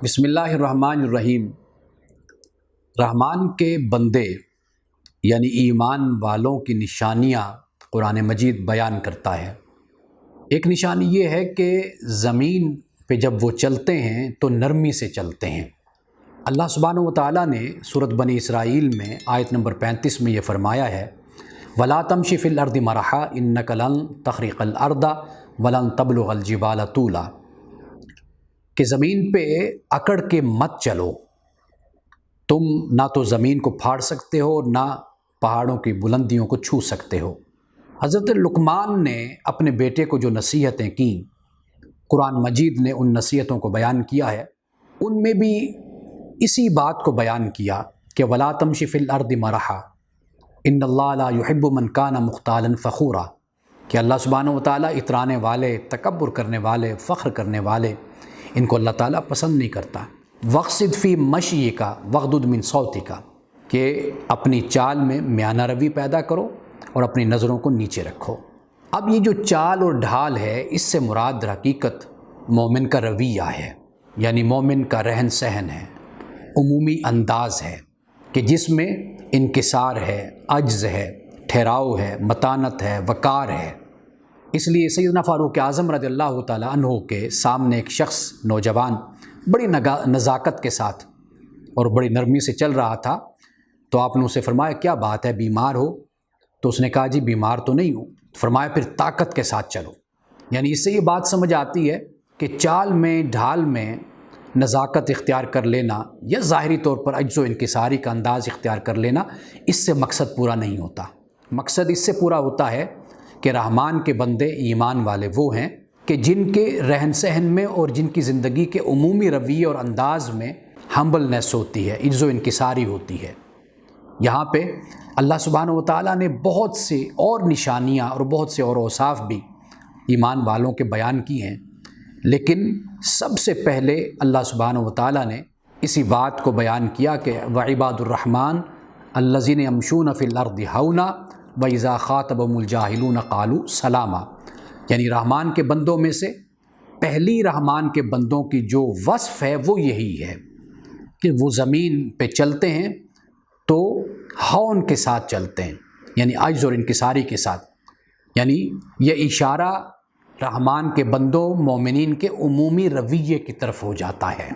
بسم اللہ الرحمن الرحیم۔ رحمان کے بندے یعنی ایمان والوں کی نشانیاں قرآن مجید بیان کرتا ہے۔ ایک نشانی یہ ہے کہ زمین پہ جب وہ چلتے ہیں تو نرمی سے چلتے ہیں۔ اللہ سبحانہ و تعالیٰ نے سورۃ بنی اسرائیل میں آیت نمبر 35 میں یہ فرمایا ہے، وَلَا تَمْشِ فِي الْأَرْضِ مَرَحًا إِنَّكَ لَن تَخْرِقَ الْأَرْضَ وَلَن تَبْلُغَ الْجِبَالَ طُولًا، کہ زمین پہ اکڑ کے مت چلو، تم نہ تو زمین کو پھاڑ سکتے ہو نہ پہاڑوں کی بلندیوں کو چھو سکتے ہو۔ حضرت لقمان نے اپنے بیٹے کو جو نصیحتیں کیں، قرآن مجید نے ان نصیحتوں کو بیان کیا ہے۔ ان میں بھی اسی بات کو بیان کیا کہ وَلَا تَمْشِ فِي الْأَرْضِ مَرَحًا إِنَّ اللَّهَ لَا يُحِبُّ مَنْ كَانَ مُخْتَالًا فَخُورًا، کہ اللہ سبحانہ و تعالیٰ اترانے والے، تکبر کرنے والے، فخر کرنے والے، ان کو اللہ تعالیٰ پسند نہیں کرتا۔ وَاقْصِدْ فِي مَشْيِكَ وَاغْضُضْ مِنْ صَوْتِكَ، کہ اپنی چال میں میانہ روی پیدا کرو اور اپنی نظروں کو نیچے رکھو۔ اب یہ جو چال اور ڈھال ہے، اس سے مراد در حقیقت مومن کا رویہ ہے، یعنی مومن کا رہن سہن ہے، عمومی انداز ہے کہ جس میں انکسار ہے، عجز ہے، ٹھہراؤ ہے، متانت ہے، وقار ہے۔ اس لیے سیدنا فاروق اعظم رضی اللہ تعالیٰ عنہ کے سامنے ایک شخص، نوجوان، بڑی نزاکت کے ساتھ اور بڑی نرمی سے چل رہا تھا، تو آپ نے اسے فرمایا کیا بات ہے، بیمار ہو؟ تو اس نے کہا جی بیمار تو نہیں ہوں۔ فرمایا پھر طاقت کے ساتھ چلو۔ یعنی اس سے یہ بات سمجھ آتی ہے کہ چال میں، ڈھال میں نزاکت اختیار کر لینا یا ظاہری طور پر عجز و انکساری کا انداز اختیار کر لینا، اس سے مقصد پورا نہیں ہوتا۔ مقصد اس سے پورا ہوتا ہے کہ رحمان کے بندے، ایمان والے وہ ہیں کہ جن کے رہن سہن میں اور جن کی زندگی کے عمومی رویے اور انداز میں ہمبلنس ہوتی ہے، عجز و انکساری ہوتی ہے۔ یہاں پہ اللہ سبحانہ و تعالیٰ نے بہت سے اور نشانیاں اور بہت سے اور اوصاف بھی ایمان والوں کے بیان کی ہیں، لیکن سب سے پہلے اللہ سبحانہ و تعالیٰ نے اسی بات کو بیان کیا کہ وَعِبَادُ الرَّحْمَٰنِ الَّذِينَ يَمْشُونَ فِي الْأَرْضِ هَوْنًا وَإِذَا خَاطَبَهُمُ الْجَاهِلُونَ قَالُوا سَلَامًا، یعنی رحمان کے بندوں میں سے پہلی رحمان کے بندوں کی جو وصف ہے وہ یہی ہے کہ وہ زمین پہ چلتے ہیں تو ہون کے ساتھ چلتے ہیں، یعنی عجز اور انکساری کے ساتھ۔ یعنی یہ اشارہ رحمان کے بندوں، مومنین کے عمومی رویے کی طرف ہو جاتا ہے۔